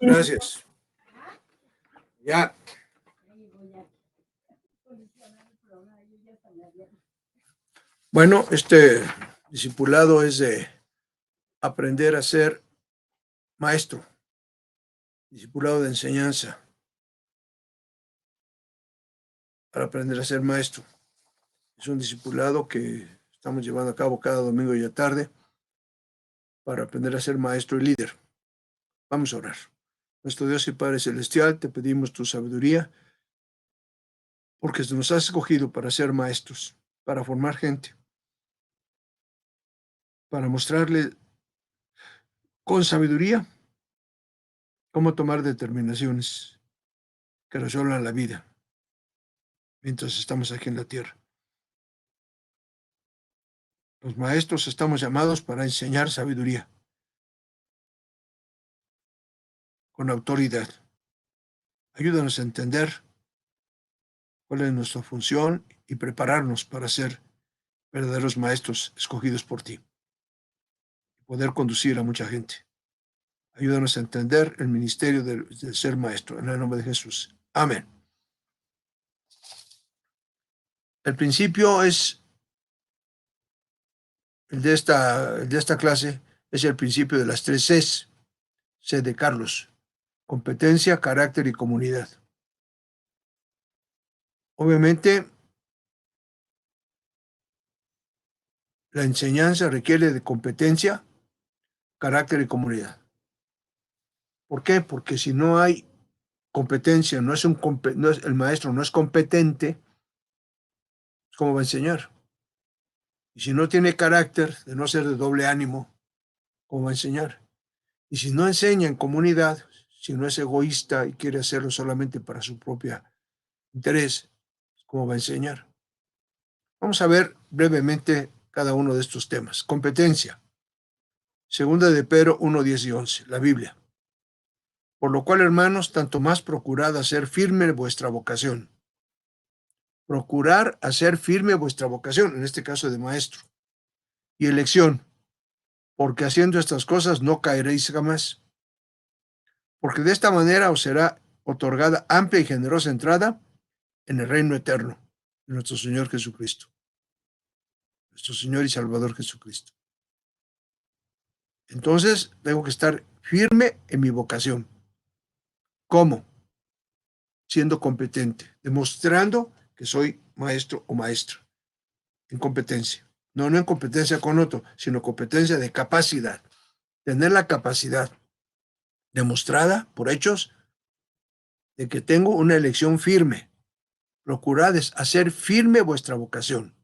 Gracias. Ya. Bueno, este discipulado es de aprender a ser maestro, discipulado de enseñanza, para aprender a ser maestro. Es un discipulado que estamos llevando a cabo cada domingo y a tarde para aprender a ser maestro y líder. Vamos a orar. Nuestro Dios y Padre Celestial, te pedimos tu sabiduría, porque nos has escogido para ser maestros, para formar gente, para mostrarle con sabiduría cómo tomar determinaciones que resuelvan la vida mientras estamos aquí en la tierra. Los maestros estamos llamados para enseñar sabiduría con autoridad. Ayúdanos a entender cuál es nuestra función y prepararnos para ser verdaderos maestros escogidos por ti y poder conducir a mucha gente. Ayúdanos a entender el ministerio de ser maestro. En el nombre de Jesús. Amén. El principio es el de esta clase, es el principio de las 3 Cs. C de Carlos: competencia, carácter y comunidad. Obviamente, la enseñanza requiere de competencia, carácter y comunidad. ¿Por qué? Porque si no hay competencia, no es el maestro no es competente, ¿cómo va a enseñar? Y si no tiene carácter, de no ser de doble ánimo, ¿cómo va a enseñar? Y si no enseña en comunidad, si no es egoísta y quiere hacerlo solamente para su propio interés, ¿cómo va a enseñar? Vamos a ver brevemente cada uno de estos temas. Competencia. Segunda de Pedro 1, 10 y 11, la Biblia. Por lo cual, hermanos, tanto más procurad hacer firme vuestra vocación. Procurar hacer firme vuestra vocación, en este caso de maestro. Y elección, porque haciendo estas cosas no caeréis jamás. Porque de esta manera os será otorgada amplia y generosa entrada en el reino eterno de nuestro Señor Jesucristo. Nuestro Señor y Salvador Jesucristo. Entonces, tengo que estar firme en mi vocación. ¿Cómo? Siendo competente, demostrando que soy maestro o maestra, en competencia. No en competencia con otro, sino competencia de capacidad. Tener la capacidad demostrada por hechos de que tengo una elección firme. Procurad hacer firme vuestra vocación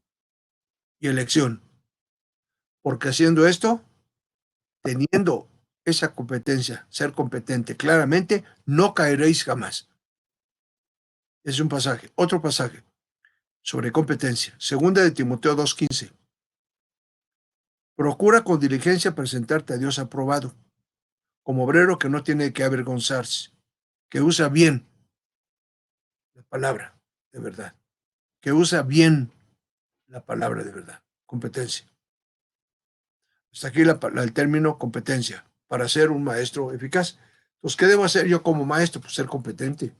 y elección. Porque haciendo esto, teniendo esa competencia, ser competente claramente, no caeréis jamás. Es un pasaje. Otro pasaje sobre competencia. Segunda de Timoteo 2:15. Procura con diligencia presentarte a Dios aprobado, como obrero que no tiene que avergonzarse, que usa bien la palabra de verdad, que usa bien la palabra de verdad. Competencia. Hasta aquí el término competencia, para ser un maestro eficaz. Entonces, ¿qué debo hacer yo como maestro? Pues ser competente.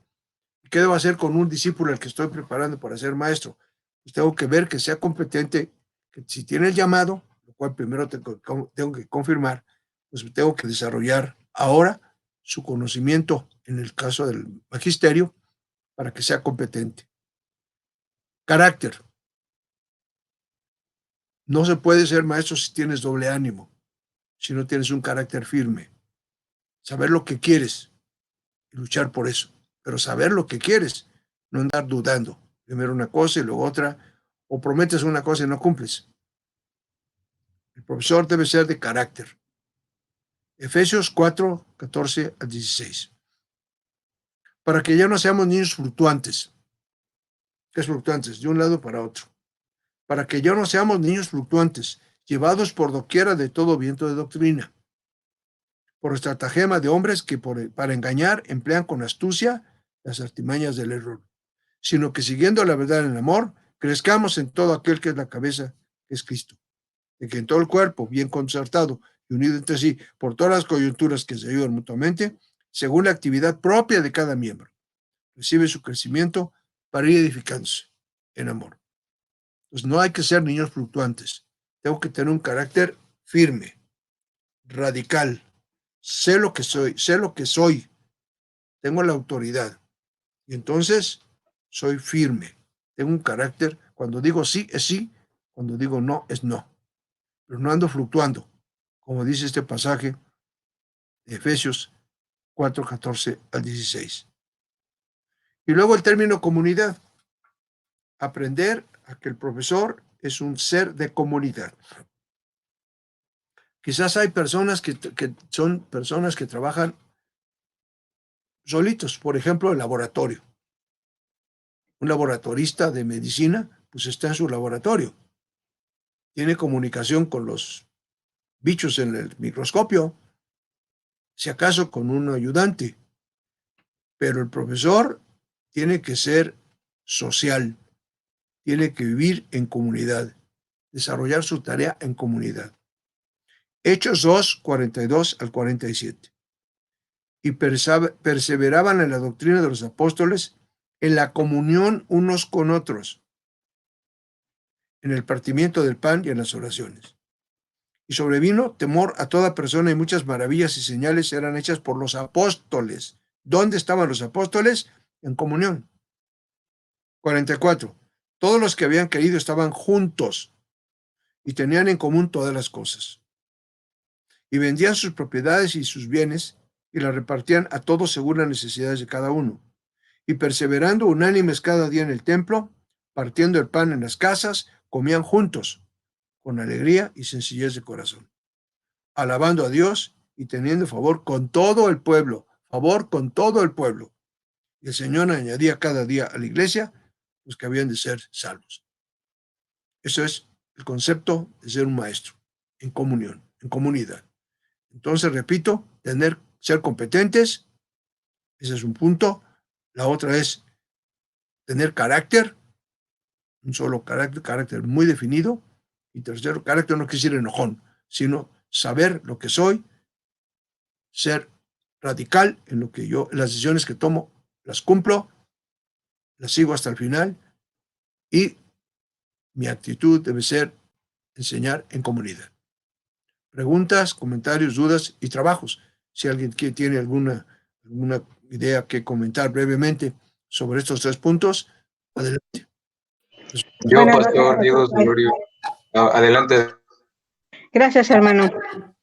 ¿Qué debo hacer con un discípulo al que estoy preparando para ser maestro? Pues tengo que ver que sea competente, que si tiene el llamado, lo cual primero tengo que confirmar, pues tengo que desarrollar ahora su conocimiento en el caso del magisterio para que sea competente. Carácter. No se puede ser maestro si tienes doble ánimo, si no tienes un carácter firme. Saber lo que quieres y luchar por eso, pero saber lo que quieres, no andar dudando. Primero una cosa y luego otra, o prometes una cosa y no cumples. El profesor debe ser de carácter. Efesios 4, 14 al 16. Para que ya no seamos niños fluctuantes. ¿Qué es fluctuantes? De un lado para otro. Para que ya no seamos niños fluctuantes, llevados por doquiera de todo viento de doctrina, por estratagema de hombres que para engañar emplean con astucia las artimañas del error, sino que siguiendo la verdad en el amor, crezcamos en todo aquel que es la cabeza, que es Cristo, de que en todo el cuerpo, bien concertado y unido entre sí, por todas las coyunturas que se ayudan mutuamente, según la actividad propia de cada miembro. Recibe su crecimiento para ir edificándose en amor. Pues no hay que ser niños fluctuantes. Tengo que tener un carácter firme, radical. Sé lo que soy, tengo la autoridad. Y entonces soy firme. Tengo un carácter, cuando digo sí, es sí, cuando digo no, es no. Pero no ando fluctuando, como dice este pasaje de Efesios 4, 14 al 16. Y luego el término comunidad. Aprender a que el profesor es un ser de comunidad. Quizás hay personas que son personas que trabajan solitos, por ejemplo, el laboratorio. Un laboratorista de medicina, pues está en su laboratorio. Tiene comunicación con los bichos en el microscopio, si acaso con un ayudante. Pero el profesor tiene que ser social, tiene que vivir en comunidad, desarrollar su tarea en comunidad. Hechos 2, 42 al 47. Y perseveraban en la doctrina de los apóstoles, en la comunión unos con otros, en el partimiento del pan y en las oraciones. Y sobrevino temor a toda persona y muchas maravillas y señales eran hechas por los apóstoles. ¿Dónde estaban los apóstoles? En comunión. 44. Todos los que habían creído estaban juntos y tenían en común todas las cosas. Y vendían sus propiedades y sus bienes y las repartían a todos según las necesidades de cada uno. Y perseverando unánimes cada día en el templo, partiendo el pan en las casas, comían juntos, con alegría y sencillez de corazón, alabando a Dios y teniendo favor con todo el pueblo, favor con todo el pueblo. Y el Señor añadía cada día a la iglesia los que habían de ser salvos. Eso es el concepto de ser un maestro, en comunión, en comunidad. Entonces, repito, ser competentes, ese es un punto. La otra es tener carácter, un solo carácter muy definido. Y tercero, carácter no quiere decir enojón, sino saber lo que soy, ser radical en lo que yo, las decisiones que tomo, las cumplo, las sigo hasta el final y mi actitud debe ser enseñar en comunidad. Preguntas, comentarios, dudas y trabajos. Si alguien tiene alguna idea que comentar brevemente sobre estos 3 puntos, adelante. Yo, Pastor Diego Solorio. Adelante. Gracias, hermano.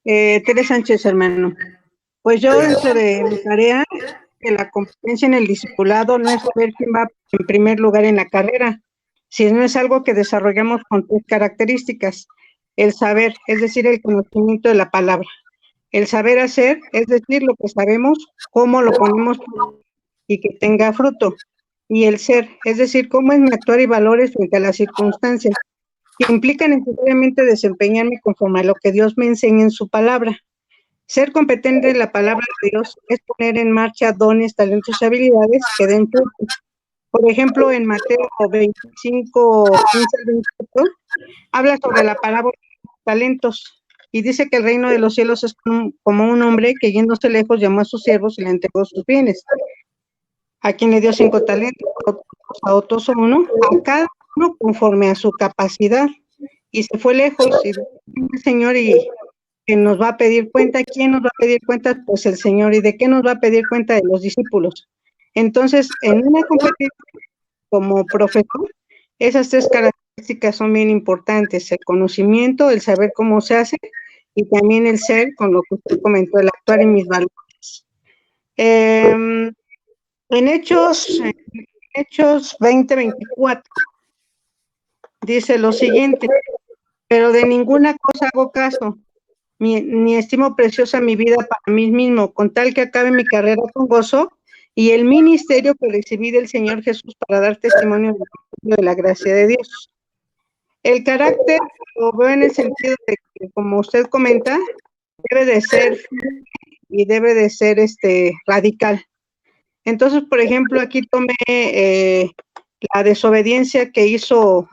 Tere Sánchez, hermano. Pues yo, dentro de mi tarea, que la competencia en el discipulado no es saber quién va en primer lugar en la carrera, sino es algo que desarrollamos con 3 características. El saber, es decir, el conocimiento de la palabra. El saber hacer, es decir, lo que sabemos, cómo lo ponemos y que tenga fruto. Y el ser, es decir, cómo es mi actuar y valores frente a las circunstancias, que implica necesariamente desempeñarme conforme a lo que Dios me enseña en su palabra. Ser competente en la palabra de Dios es poner en marcha dones, talentos y habilidades que den fruto. Por ejemplo, en Mateo 25, 15 al 28, habla sobre la parábola de los talentos y dice que el reino de los cielos es como un hombre que yéndose lejos llamó a sus siervos y le entregó sus bienes. A quien le dio 5 talentos, a otros 1, a cada uno conforme a su capacidad. Y se fue lejos y el Señor y que nos va a pedir cuenta. ¿Quién nos va a pedir cuenta? Pues el Señor. ¿Y de qué nos va a pedir cuenta? De los discípulos. Entonces, en una competencia como profesor, esas 3 características son bien importantes: el conocimiento, el saber cómo se hace y también el ser, con lo que usted comentó, el actuar en mis valores. En Hechos 20:24 dice lo siguiente: pero de ninguna cosa hago caso, ni estimo preciosa mi vida para mí mismo, con tal que acabe mi carrera con gozo y el ministerio que recibí del Señor Jesús para dar testimonio de la gracia de Dios. El carácter lo veo en el sentido de que, como usted comenta, debe de ser y debe de ser radical. Entonces, por ejemplo, aquí tomé la desobediencia que hizo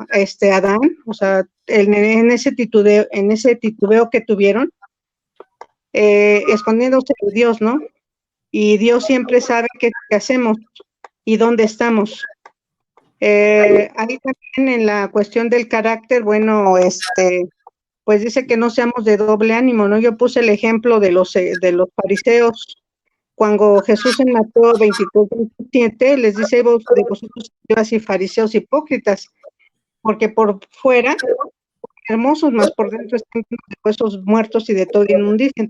Adán, o sea, en ese titubeo que tuvieron, escondiéndose de Dios, ¿no? y Dios siempre sabe qué hacemos y dónde estamos. Ahí también en la cuestión del carácter, bueno, pues dice que no seamos de doble ánimo, ¿no? Yo puse el ejemplo de los fariseos, cuando Jesús en Mateo 23:27 les dice de vosotros y fariseos hipócritas, porque por fuera hermosos, más por dentro están llenos de huesos muertos y de toda inmundicia.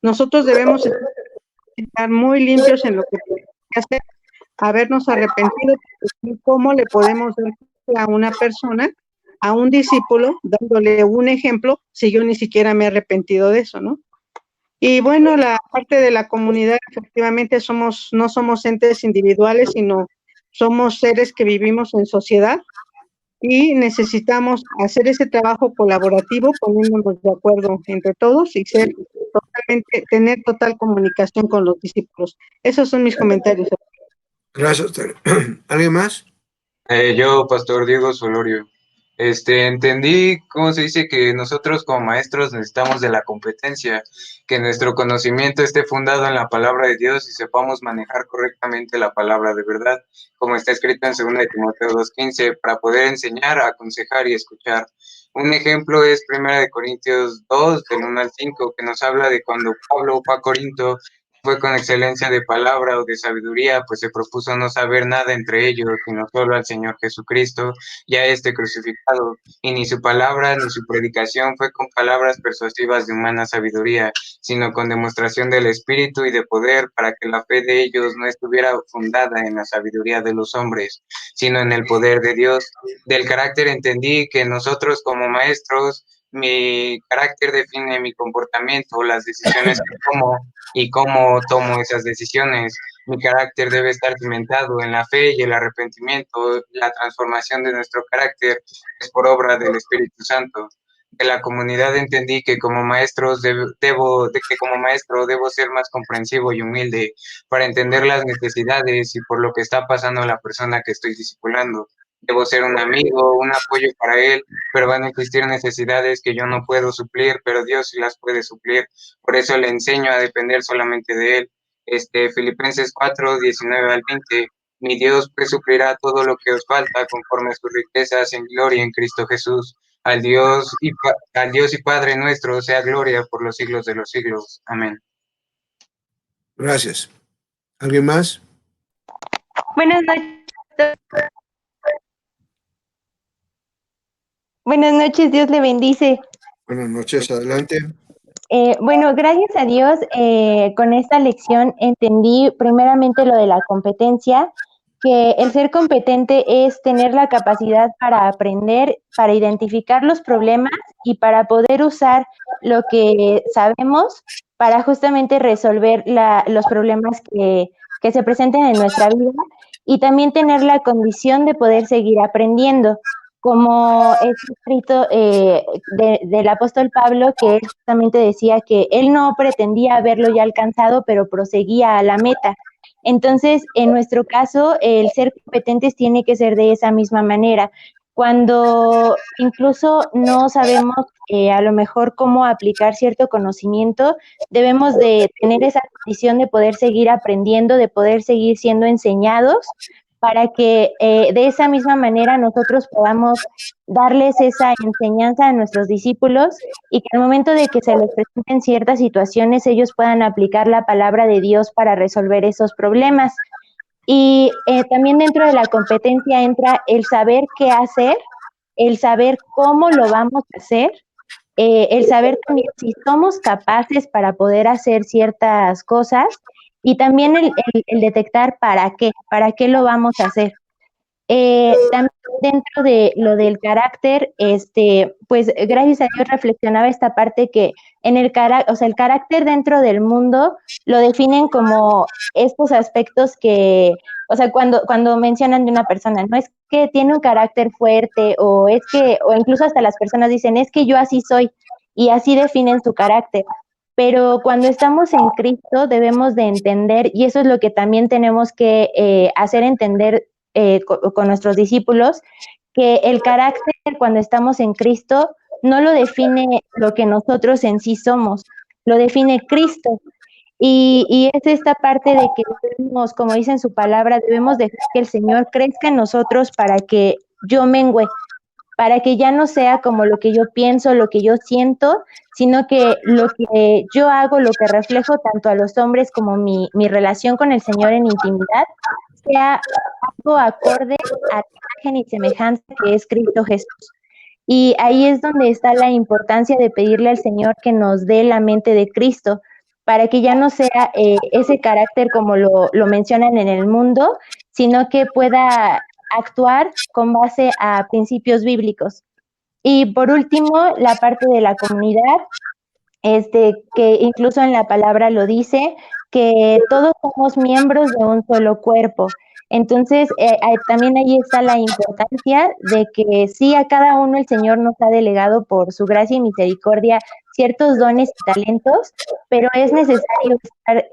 Nosotros debemos estar muy limpios en lo que tenemos que hacer, habernos arrepentido, cómo le podemos dar a una persona, a un discípulo, dándole un ejemplo, si yo ni siquiera me he arrepentido de eso, ¿no? Y bueno, la parte de la comunidad, efectivamente, no somos entes individuales, sino somos seres que vivimos en sociedad y necesitamos hacer ese trabajo colaborativo, poniéndonos de acuerdo entre todos y tener total comunicación con los discípulos. Esos son mis comentarios. Gracias, Tere. ¿Alguien más? Yo, Pastor Diego Solorio. Entendí, ¿cómo se dice? Que nosotros como maestros necesitamos de la competencia, que nuestro conocimiento esté fundado en la palabra de Dios y sepamos manejar correctamente la palabra de verdad, como está escrito en 2 Timoteo 2:15, para poder enseñar, aconsejar y escuchar. Un ejemplo es 1 Corintios 2, del 1 al 5, que nos habla de cuando Pablo fue a Corinto, fue con excelencia de palabra o de sabiduría, pues se propuso no saber nada entre ellos, sino solo al Señor Jesucristo, ya crucificado, y ni su palabra ni su predicación fue con palabras persuasivas de humana sabiduría, sino con demostración del Espíritu y de poder, para que la fe de ellos no estuviera fundada en la sabiduría de los hombres, sino en el poder de Dios. Del carácter entendí que nosotros como maestros, mi carácter define mi comportamiento, las decisiones que tomo y cómo tomo esas decisiones. Mi carácter debe estar cimentado en la fe y el arrepentimiento. La transformación de nuestro carácter es por obra del Espíritu Santo. De la comunidad entendí que como maestro debo ser más comprensivo y humilde para entender las necesidades y por lo que está pasando la persona que estoy discipulando. Debo ser un amigo, un apoyo para él, pero van a existir necesidades que yo no puedo suplir, pero Dios sí las puede suplir. Por eso le enseño a depender solamente de él. Filipenses 4:19-20, mi Dios pues suplirá todo lo que os falta conforme a sus riquezas en gloria en Cristo Jesús. Al Dios y Padre nuestro sea gloria por los siglos de los siglos. Amén. Gracias. ¿Alguien más? Buenas noches. Buenas noches, Dios le bendice. Buenas noches, adelante. Bueno, gracias a Dios, con esta lección entendí primeramente lo de la competencia, que el ser competente es tener la capacidad para aprender, para identificar los problemas y para poder usar lo que sabemos para justamente resolver los problemas que se presenten en nuestra vida, y también tener la condición de poder seguir aprendiendo, como es escrito del apóstol Pablo, que él justamente decía que él no pretendía haberlo ya alcanzado, pero proseguía a la meta. Entonces, en nuestro caso, el ser competentes tiene que ser de esa misma manera. Cuando incluso no sabemos a lo mejor cómo aplicar cierto conocimiento, debemos de tener esa condición de poder seguir aprendiendo, de poder seguir siendo enseñados, para que de esa misma manera nosotros podamos darles esa enseñanza a nuestros discípulos y que al momento de que se les presenten ciertas situaciones, ellos puedan aplicar la palabra de Dios para resolver esos problemas. Y también dentro de la competencia entra el saber qué hacer, el saber cómo lo vamos a hacer, el saber también si somos capaces para poder hacer ciertas cosas, y también el detectar para qué lo vamos a hacer. También dentro de lo del carácter, pues gracias a Dios reflexionaba esta parte que en el carácter dentro del mundo lo definen como estos aspectos que, o sea, cuando mencionan de una persona, no es que tiene un carácter fuerte, o incluso hasta las personas dicen, es que yo así soy, y así definen su carácter. Pero cuando estamos en Cristo debemos de entender, y eso es lo que también tenemos que hacer entender con nuestros discípulos, que el carácter cuando estamos en Cristo no lo define lo que nosotros en sí somos, lo define Cristo. Y es esta parte de que debemos, como dice en su palabra, debemos dejar que el Señor crezca en nosotros para que yo mengüe, para que ya no sea como lo que yo pienso, lo que yo siento, sino que lo que yo hago, lo que reflejo tanto a los hombres como mi relación con el Señor en intimidad, sea algo acorde a la imagen y semejanza que es Cristo Jesús. Y ahí es donde está la importancia de pedirle al Señor que nos dé la mente de Cristo, para que ya no sea ese carácter como lo mencionan en el mundo, sino que pueda actuar con base a principios bíblicos. Y por último, la parte de la comunidad, que incluso en la palabra lo dice, que todos somos miembros de un solo cuerpo. Entonces, también ahí está la importancia de que sí, a cada uno el Señor nos ha delegado por su gracia y misericordia ciertos dones y talentos, pero es necesario estar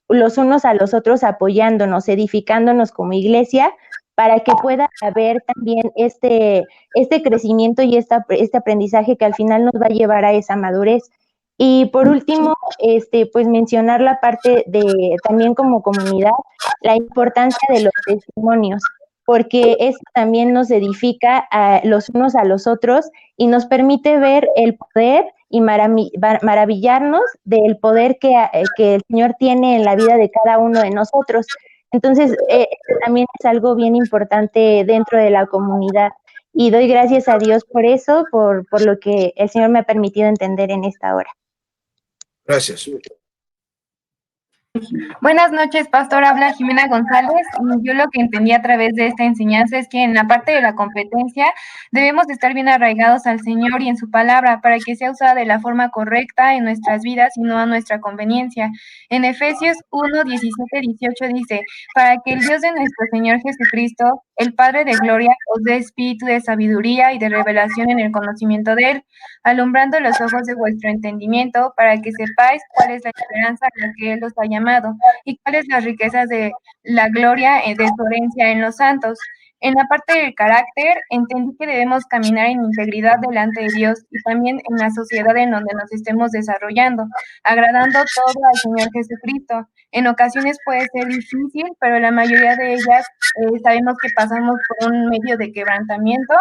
los unos a los otros apoyándonos, edificándonos como iglesia, para que pueda haber también este crecimiento y este aprendizaje que al final nos va a llevar a esa madurez. Y por último, pues mencionar la parte de también como comunidad, la importancia de los testimonios, porque eso también nos edifica los unos a los otros y nos permite ver el poder y maravillarnos del poder que el Señor tiene en la vida de cada uno de nosotros. Entonces, también es algo bien importante dentro de la comunidad. Y doy gracias a Dios por eso, por lo que el Señor me ha permitido entender en esta hora. Gracias. Buenas noches, pastor. Habla Jimena González. Yo lo que entendí a través de esta enseñanza es que en la parte de la competencia debemos de estar bien arraigados al Señor y en su palabra para que sea usada de la forma correcta en nuestras vidas y no a nuestra conveniencia. En Efesios 1, 17, 18 dice, para que el Dios de nuestro Señor Jesucristo, el Padre de gloria, os dé espíritu de sabiduría y de revelación en el conocimiento de Él, alumbrando los ojos de vuestro entendimiento para que sepáis cuál es la esperanza a la que Él os ha llamado y cuáles las riquezas de la gloria de su herencia en los santos. En la parte del carácter, entendí que debemos caminar en integridad delante de Dios y también en la sociedad en donde nos estemos desarrollando, agradando todo al Señor Jesucristo. En ocasiones puede ser difícil, pero la mayoría de ellas sabemos que pasamos por un medio de quebrantamiento,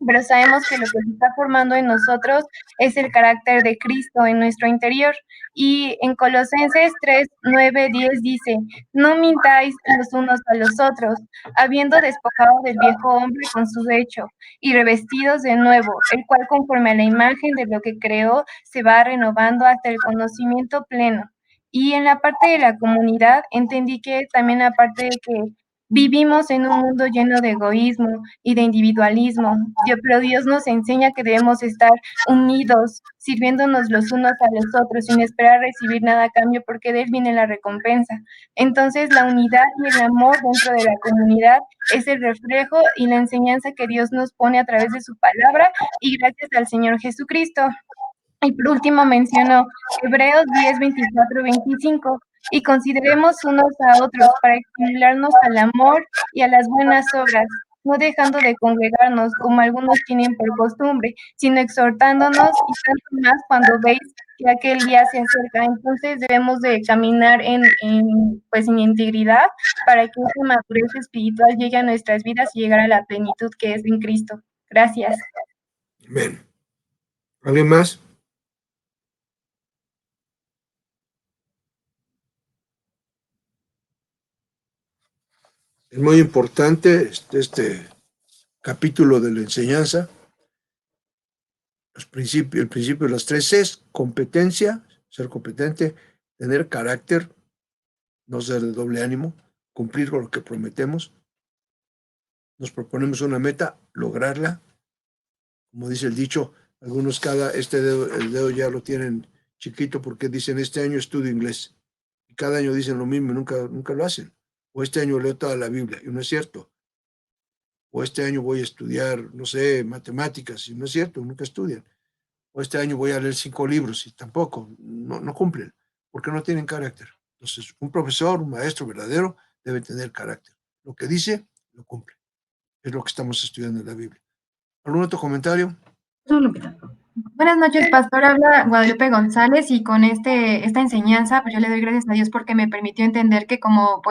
pero sabemos que lo que se está formando en nosotros es el carácter de Cristo en nuestro interior. Y en Colosenses 3, 9, 10 dice, no mintáis los unos a los otros, habiendo despojado del viejo hombre con su hecho, y revestidos de nuevo, el cual conforme a la imagen de lo que creó, se va renovando hasta el conocimiento pleno. Y en la parte de la comunidad, entendí que también aparte de que vivimos en un mundo lleno de egoísmo y de individualismo, pero Dios nos enseña que debemos estar unidos, sirviéndonos los unos a los otros, sin esperar recibir nada a cambio, porque de Él viene la recompensa. Entonces, la unidad y el amor dentro de la comunidad es el reflejo y la enseñanza que Dios nos pone a través de su palabra, y gracias al Señor Jesucristo. Y por último mencionó Hebreos 10, 24, 25, y consideremos unos a otros para estimularnos al amor y a las buenas obras, no dejando de congregarnos como algunos tienen por costumbre, sino exhortándonos y tanto más cuando veis que aquel día se acerca. Entonces debemos de caminar pues en integridad para que esa madurez espiritual llegue a nuestras vidas y llegar a la plenitud que es en Cristo. Gracias. Bien. ¿Alguien más? Es muy importante este capítulo de la enseñanza. El principio de las 3 Cs: competencia, ser competente, tener carácter, no ser de doble ánimo, cumplir con lo que prometemos. Nos proponemos una meta, lograrla. Como dice el dicho, algunos el dedo ya lo tienen chiquito porque dicen este año estudio inglés. Y cada año dicen lo mismo y nunca lo hacen. O este año leo toda la Biblia, y no es cierto. O este año voy a estudiar, no sé, matemáticas, y no es cierto, nunca estudian. O este año voy a leer 5 libros, y tampoco, no cumplen, porque no tienen carácter. Entonces, un profesor, un maestro verdadero, debe tener carácter. Lo que dice, lo cumple. Es lo que estamos estudiando en la Biblia. ¿Algún otro comentario? Buenas noches, pastor. Habla Guadalupe González y con esta enseñanza, pues yo le doy gracias a Dios porque me permitió entender que como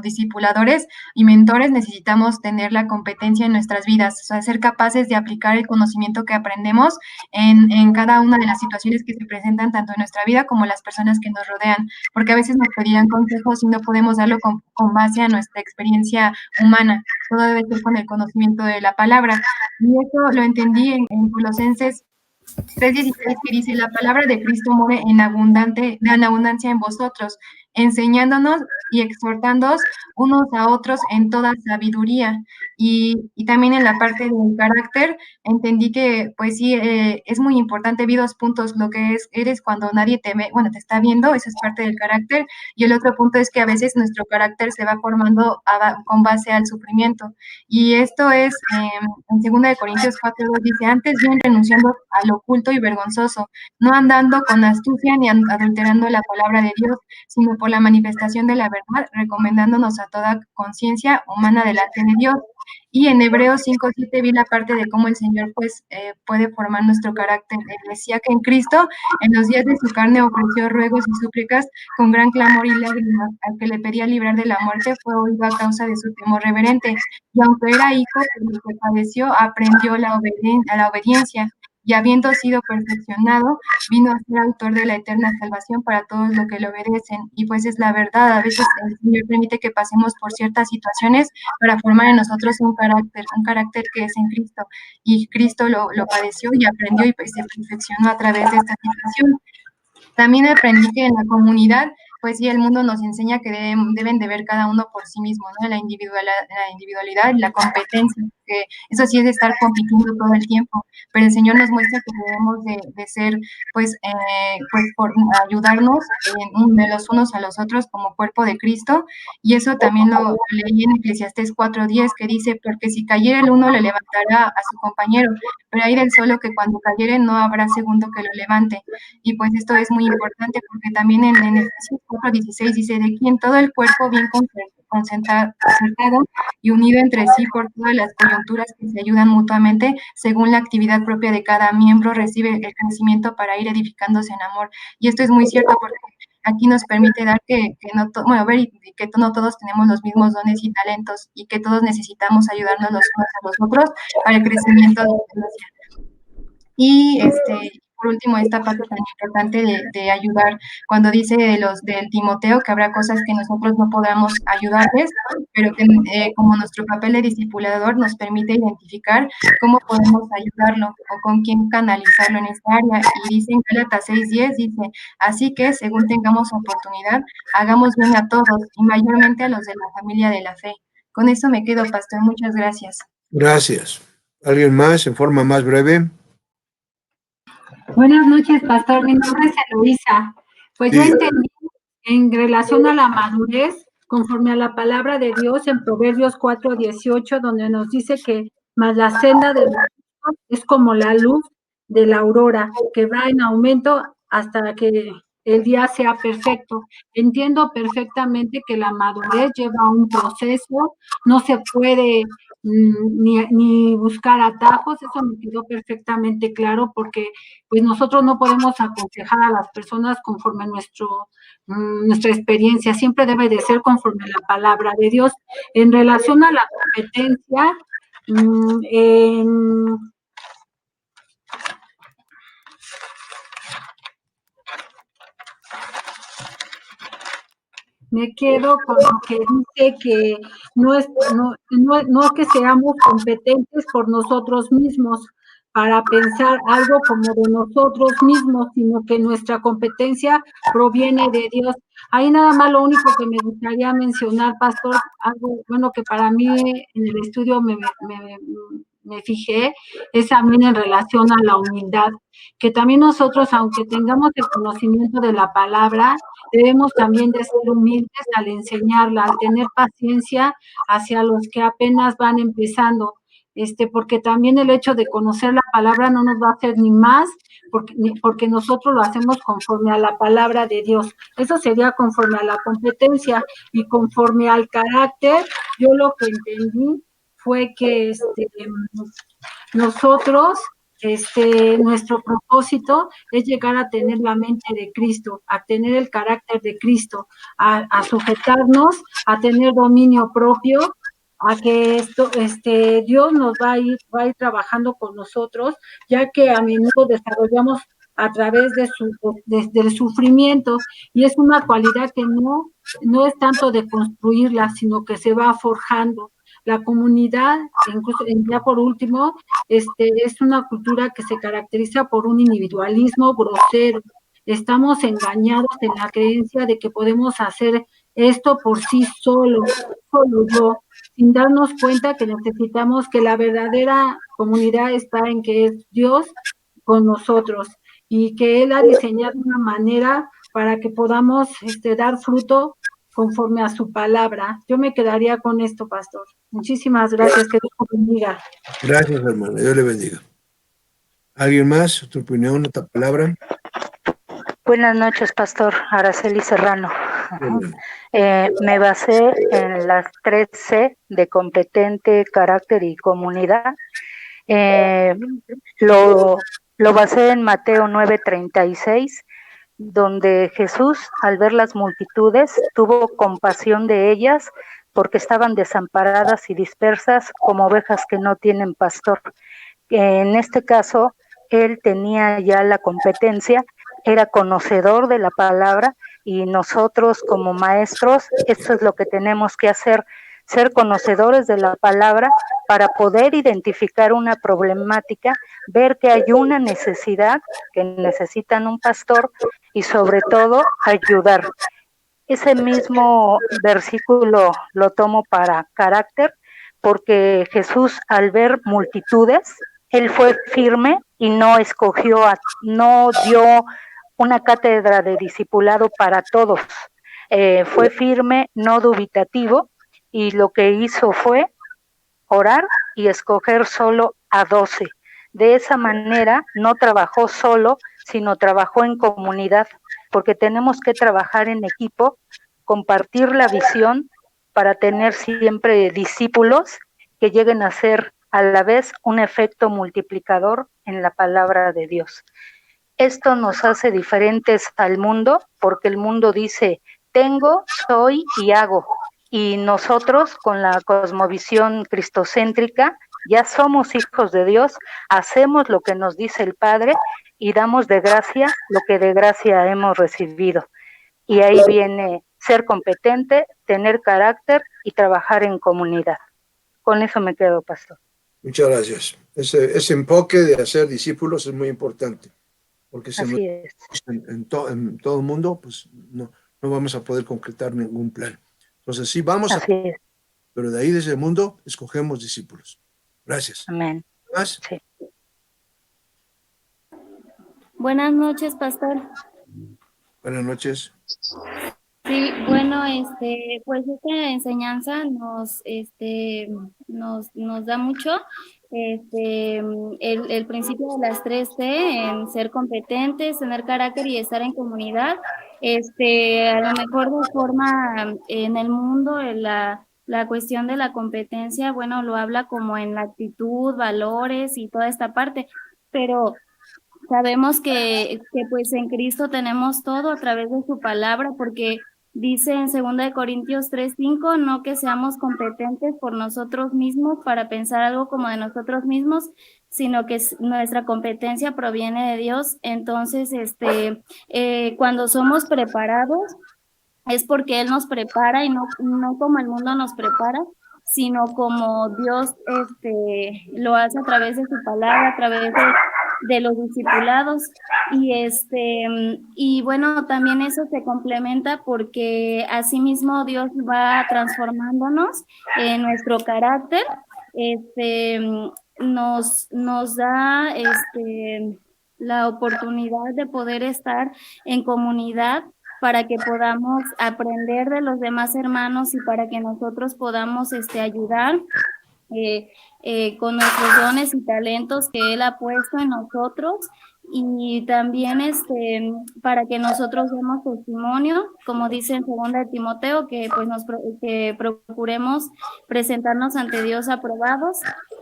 discipuladores y mentores necesitamos tener la competencia en nuestras vidas, o sea, ser capaces de aplicar el conocimiento que aprendemos en cada una de las situaciones que se presentan tanto en nuestra vida como las personas que nos rodean, porque a veces nos pedirán consejos y no podemos darlo con base a nuestra experiencia humana. Todo debe ser con el conocimiento de la palabra. Y eso lo entendí en Colosenses 3:16, que dice: la palabra de Cristo more en abundancia en vosotros, enseñándonos y exhortándoos unos a otros en toda sabiduría. Y también en la parte del carácter, entendí que, pues sí, es muy importante. Vi 2 puntos: lo que eres cuando nadie te ve, bueno, te está viendo, eso es parte del carácter, y el otro punto es que a veces nuestro carácter se va formando con base al sufrimiento. Y esto es en 2 Corintios 4:2, dice: antes bien renunciando al oculto y vergonzoso, no andando con astucia ni adulterando la palabra de Dios, sino por la manifestación de la verdad, recomendándonos a toda conciencia humana delante de Dios. Y en Hebreos 5:7 vi la parte de cómo el Señor pues puede formar nuestro carácter. Decía que en Cristo, en los días de su carne, ofreció ruegos y súplicas con gran clamor y lágrimas. Al que le pedía librar de la muerte fue oído a causa de su temor reverente. Y aunque era hijo, por lo que padeció, aprendió la obediencia, y habiendo sido perfeccionado, vino a ser autor de la eterna salvación para todos los que le obedecen. Y pues es la verdad, a veces el Señor permite que pasemos por ciertas situaciones para formar en nosotros un carácter que es en Cristo. Y Cristo lo padeció y aprendió y pues se perfeccionó a través de esta situación. También aprendí que en la comunidad, pues sí, el mundo nos enseña que deben de ver cada uno por sí mismo, ¿no? La individualidad y la competencia, que eso sí es de estar compitiendo todo el tiempo, pero el Señor nos muestra que debemos de ser, pues por ayudarnos de los unos a los otros como cuerpo de Cristo, y eso también lo leí en Eclesiastés 4:10, que dice: porque si cayera el uno, le levantará a su compañero, pero hay del solo que cuando cayere no habrá segundo que lo levante. Y pues esto es muy importante porque también en Efesios 4:16 dice: de quien todo el cuerpo bien concentrado y unido entre sí por todas las coyunturas que se ayudan mutuamente, según la actividad propia de cada miembro, recibe el crecimiento para ir edificándose en amor. Y esto es muy cierto porque aquí nos permite dar ver y que no todos tenemos los mismos dones y talentos, y que todos necesitamos ayudarnos los unos a los otros para el crecimiento de la iglesia. Y por último, esta parte tan importante de ayudar, cuando dice del Timoteo que habrá cosas que nosotros no podamos ayudarles, pero que como nuestro papel de discipulador nos permite identificar cómo podemos ayudarlo o con quién canalizarlo en esta área. Y dice en Gálatas 6:10, dice: así que, según tengamos oportunidad, hagamos bien a todos, y mayormente a los de la familia de la fe. Con eso me quedo, pastor. Muchas gracias. Gracias. ¿Alguien más en forma más breve? Buenas noches, pastor. Mi nombre es Eloisa. Pues yo entendí en relación a la madurez, conforme a la palabra de Dios en Proverbios 4:18, donde nos dice que más la senda del justo es como la luz de la aurora, que va en aumento hasta que el día sea perfecto. Entiendo perfectamente que la madurez lleva un proceso, no se puede ni buscar atajos. Eso me quedó perfectamente claro, porque pues nosotros no podemos aconsejar a las personas conforme a nuestra experiencia, siempre debe de ser conforme a la palabra de Dios. En relación a la competencia, me quedo con lo que dice que no es que seamos competentes por nosotros mismos para pensar algo como de nosotros mismos, sino que nuestra competencia proviene de Dios. Ahí nada más lo único que me gustaría mencionar, pastor, algo bueno que para mí en el estudio me fijé, es también en relación a la humildad, que también nosotros, aunque tengamos el conocimiento de la palabra, debemos también de ser humildes al enseñarla, al tener paciencia hacia los que apenas van empezando, porque también el hecho de conocer la palabra no nos va a hacer ni más, porque nosotros lo hacemos conforme a la palabra de Dios. Eso sería conforme a la competencia. Y conforme al carácter, yo lo que entendí fue que nosotros nuestro propósito es llegar a tener la mente de Cristo, a tener el carácter de Cristo, a sujetarnos, a tener dominio propio, a que Dios nos va a ir trabajando con nosotros, ya que a menudo desarrollamos a través del sufrimiento, y es una cualidad que no es tanto de construirla, sino que se va forjando. La comunidad, incluso ya por último, es una cultura que se caracteriza por un individualismo grosero. Estamos engañados en la creencia de que podemos hacer esto por sí solo yo, sin darnos cuenta que necesitamos que la verdadera comunidad está en que es Dios con nosotros y que Él ha diseñado una manera para que podamos dar fruto conforme a su palabra. Yo me quedaría con esto, pastor. Muchísimas gracias, que Dios lo bendiga. Gracias, hermano, Dios le bendiga. ¿Alguien más? ¿Otra opinión, otra palabra? Buenas noches, pastor Araceli Serrano. Me basé en las 3C de competente, carácter y comunidad. Lo basé en Mateo 9:36, donde Jesús, al ver las multitudes, tuvo compasión de ellas porque estaban desamparadas y dispersas como ovejas que no tienen pastor. En este caso, él tenía ya la competencia, era conocedor de la palabra, y nosotros como maestros, eso es lo que tenemos que hacer, ser conocedores de la palabra para poder identificar una problemática, ver que hay una necesidad, que necesitan un pastor, y sobre todo ayudar. Ese mismo versículo lo tomo para carácter, porque Jesús, al ver multitudes, él fue firme y no dio una cátedra de discipulado para todos. Fue firme, no dubitativo, y lo que hizo fue orar y escoger solo a 12. De esa manera no trabajó solo, sino trabajó en comunidad, porque tenemos que trabajar en equipo, compartir la visión para tener siempre discípulos que lleguen a ser a la vez un efecto multiplicador en la palabra de Dios. Esto nos hace diferentes al mundo, porque el mundo dice, tengo, soy y hago. Y nosotros, con la cosmovisión cristocéntrica, ya somos hijos de Dios, hacemos lo que nos dice el Padre y damos de gracia lo que de gracia hemos recibido. Y ahí viene ser competente, tener carácter y trabajar en comunidad. Con eso me quedo, pastor. Muchas gracias. Ese enfoque de hacer discípulos es muy importante, porque si Así es. en todo el mundo, pues no vamos a poder concretar ningún plan. Entonces sí vamos Así es. Pero de ahí desde el mundo escogemos discípulos. Gracias. Amén. ¿Más? Sí. Buenas noches, pastor. Buenas noches. Sí, bueno, pues esta enseñanza nos da mucho, el principio de las 3C, en ser competentes, tener carácter y estar en comunidad. A lo mejor de forma en el mundo, la cuestión de la competencia, bueno, lo habla como en la actitud, valores y toda esta parte, pero sabemos que pues en Cristo tenemos todo a través de su palabra, porque dice en 2 Corintios 3:5, no que seamos competentes por nosotros mismos para pensar algo como de nosotros mismos, sino que nuestra competencia proviene de Dios. Entonces, cuando somos preparados, es porque Él nos prepara, y no como el mundo nos prepara, sino como Dios lo hace a través de su palabra, a través de los discipulados. Y bueno, también eso se complementa porque asimismo Dios va transformándonos en nuestro carácter, nos da la oportunidad de poder estar en comunidad, para que podamos aprender de los demás hermanos y para que nosotros podamos ayudar con nuestros dones y talentos que Él ha puesto en nosotros, y también para que nosotros demos testimonio, como dice en 2 de Timoteo, que pues que procuremos presentarnos ante Dios aprobados,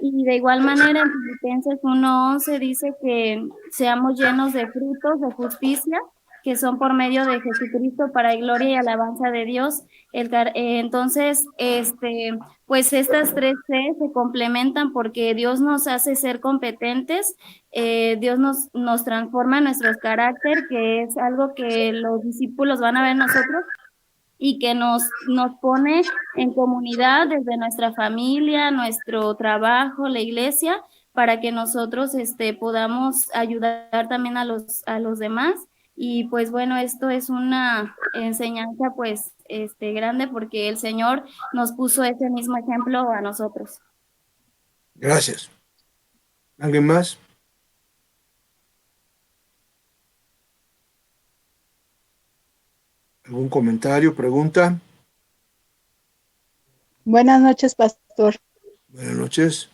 Y de igual manera en Filipenses 1:11 dice que seamos llenos de frutos de justicia, que son por medio de Jesucristo para gloria y alabanza de Dios. Entonces, pues estas tres C se complementan porque Dios nos hace ser competentes, Dios nos transforma nuestros carácter, que es algo que los discípulos van a ver en nosotros y que nos pone en comunidad desde nuestra familia, nuestro trabajo, la iglesia, para que nosotros podamos ayudar también a los demás. Y pues bueno, esto es una enseñanza pues grande porque el Señor nos puso ese mismo ejemplo a nosotros. Gracias. ¿Alguien más? ¿Algún comentario, pregunta? Buenas noches, pastor. Buenas noches.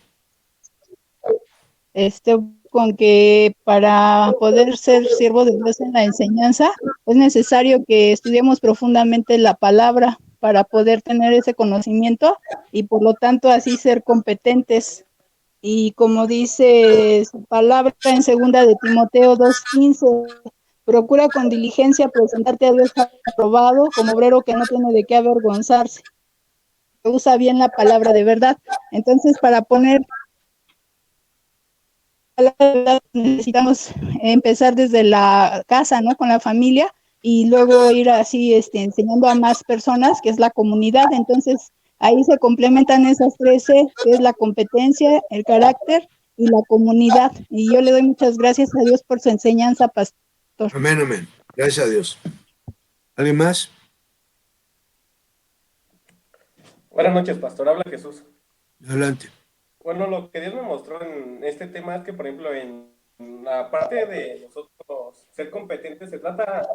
Con que para poder ser siervo de Dios en la enseñanza, es necesario que estudiemos profundamente la palabra para poder tener ese conocimiento y por lo tanto así ser competentes. Y como dice su palabra en 2 de Timoteo 2:15, procura con diligencia presentarte a Dios aprobado como obrero que no tiene de qué avergonzarse. Usa bien la palabra de verdad. Entonces, para poner la verdad, necesitamos empezar desde la casa, ¿no? Con la familia y luego ir así enseñando a más personas, que es la comunidad. Entonces, ahí se complementan esas 13, que es la competencia, el carácter y la comunidad. Y yo le doy muchas gracias a Dios por su enseñanza, pastor. Amén, amén. Gracias a Dios. ¿Alguien más? Buenas noches, pastor. Habla Jesús. Adelante. Bueno, lo que Dios me mostró en este tema es que, por ejemplo, en la parte de nosotros ser competentes, se trata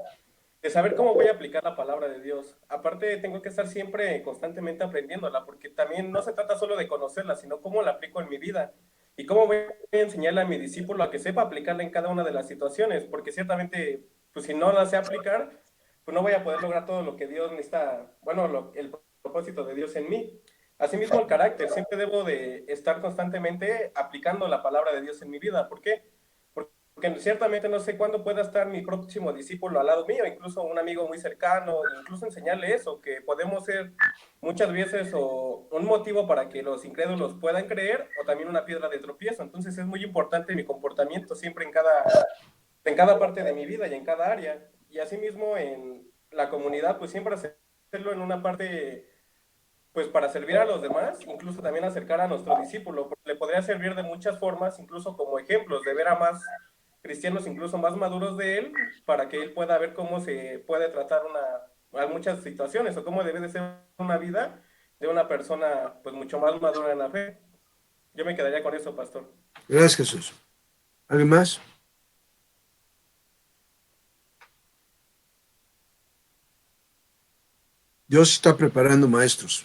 de saber cómo voy a aplicar la palabra de Dios. Aparte, tengo que estar siempre constantemente aprendiéndola, porque también no se trata solo de conocerla, sino cómo la aplico en mi vida y cómo voy a enseñarle a mi discípulo a que sepa aplicarla en cada una de las situaciones, porque ciertamente, pues si no la sé aplicar, pues no voy a poder lograr todo lo que Dios necesita, bueno, el propósito de Dios en mí. Asimismo, el carácter, siempre debo de estar constantemente aplicando la palabra de Dios en mi vida. ¿Por qué? Porque ciertamente no sé cuándo pueda estar mi próximo discípulo al lado mío, incluso un amigo muy cercano, incluso enseñarle eso, que podemos ser muchas veces o un motivo para que los incrédulos puedan creer o también una piedra de tropiezo. Entonces es muy importante mi comportamiento siempre en cada parte de mi vida y en cada área. Y asimismo en la comunidad, pues siempre hacerlo en una parte pues para servir a los demás, incluso también acercar a nuestro discípulo, porque le podría servir de muchas formas, incluso como ejemplos, de ver a más cristianos incluso más maduros de él, para que él pueda ver cómo se puede tratar a muchas situaciones, o cómo debe de ser una vida de una persona pues mucho más madura en la fe. Yo me quedaría con eso, pastor. Gracias, Jesús. ¿Alguien más? Dios está preparando maestros.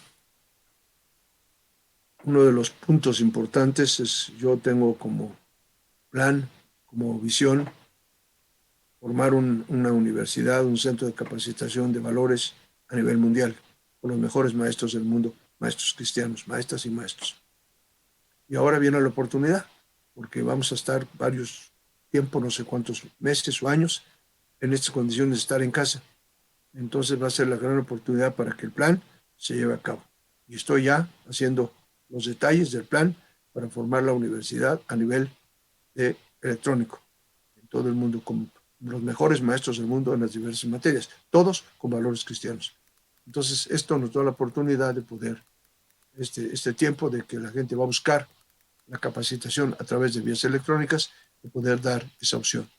Uno de los puntos importantes es, yo tengo como plan, como visión, formar una universidad, un centro de capacitación de valores a nivel mundial, con los mejores maestros del mundo, maestros cristianos, maestras y maestros. Y ahora viene la oportunidad, porque vamos a estar varios tiempos, no sé cuántos meses o años, en estas condiciones de estar en casa. Entonces va a ser la gran oportunidad para que el plan se lleve a cabo. Y estoy ya haciendo los detalles del plan para formar la universidad a nivel de electrónico en todo el mundo, con los mejores maestros del mundo en las diversas materias, todos con valores cristianos. Entonces esto nos da la oportunidad de poder, este tiempo de que la gente va a buscar la capacitación a través de vías electrónicas, de poder dar esa opción.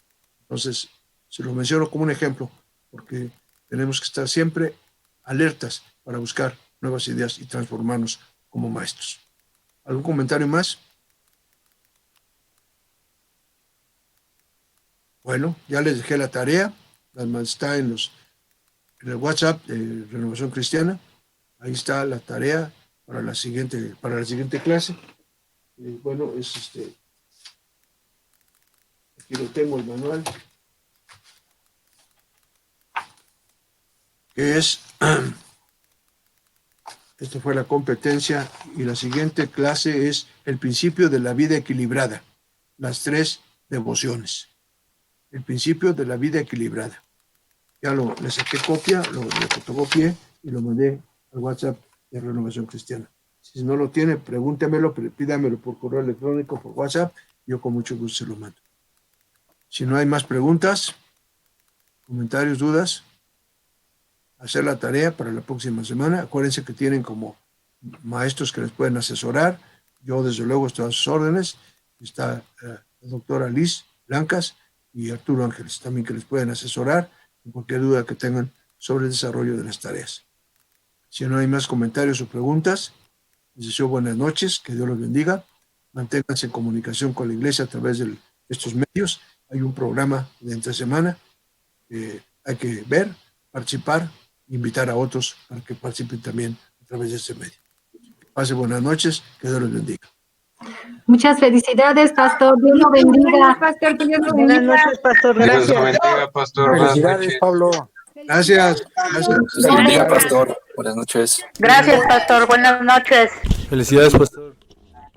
Entonces, se lo menciono como un ejemplo, porque tenemos que estar siempre alertas para buscar nuevas ideas y transformarnos como maestros. ¿Algún comentario más? Bueno, ya les dejé la tarea, está en el WhatsApp de Renovación Cristiana. Ahí está la tarea para la siguiente clase. Bueno, aquí lo tengo, el manual, que es Esta fue la competencia y la siguiente clase es el principio de la vida equilibrada. Las 3 devociones. El principio de la vida equilibrada. Ya le saqué copia, le fotocopié y lo mandé al WhatsApp de Renovación Cristiana. Si no lo tiene, pregúntemelo, pídamelo por correo electrónico, por WhatsApp, yo con mucho gusto se lo mando. Si no hay más preguntas, comentarios, dudas, hacer la tarea para la próxima semana. Acuérdense que tienen como maestros que les pueden asesorar. Yo, desde luego, estoy a sus órdenes. Está la doctora Liz Blancas y Arturo Ángeles, también que les pueden asesorar en cualquier duda que tengan sobre el desarrollo de las tareas. Si no hay más comentarios o preguntas, les deseo buenas noches, que Dios los bendiga. Manténganse en comunicación con la iglesia a través de estos medios. Hay un programa de entre semana que hay que ver, participar, invitar a otros para que participen también a través de este medio. Pase buenas noches, que Dios los bendiga. Muchas felicidades, pastor. Dios lo bendiga. Pastor, que Dios lo Buenas bendiga. noches, pastor. Dios Gracias. lo bendiga, pastor. Buenas Felicidades, noches. Pablo. Gracias. Gracias. Dios te bendiga, pastor. Buenas noches. Gracias, pastor. Buenas noches. Felicidades, pastor.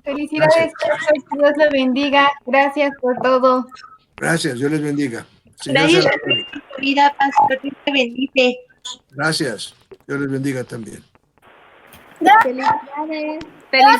Felicidades, pastor, que Dios lo bendiga. Gracias por todo. Gracias, Dios les bendiga. Señor Gracias sea por tu vida, pastor. Dios te bendice. Gracias, Dios les bendiga también. Felicidades. Feliz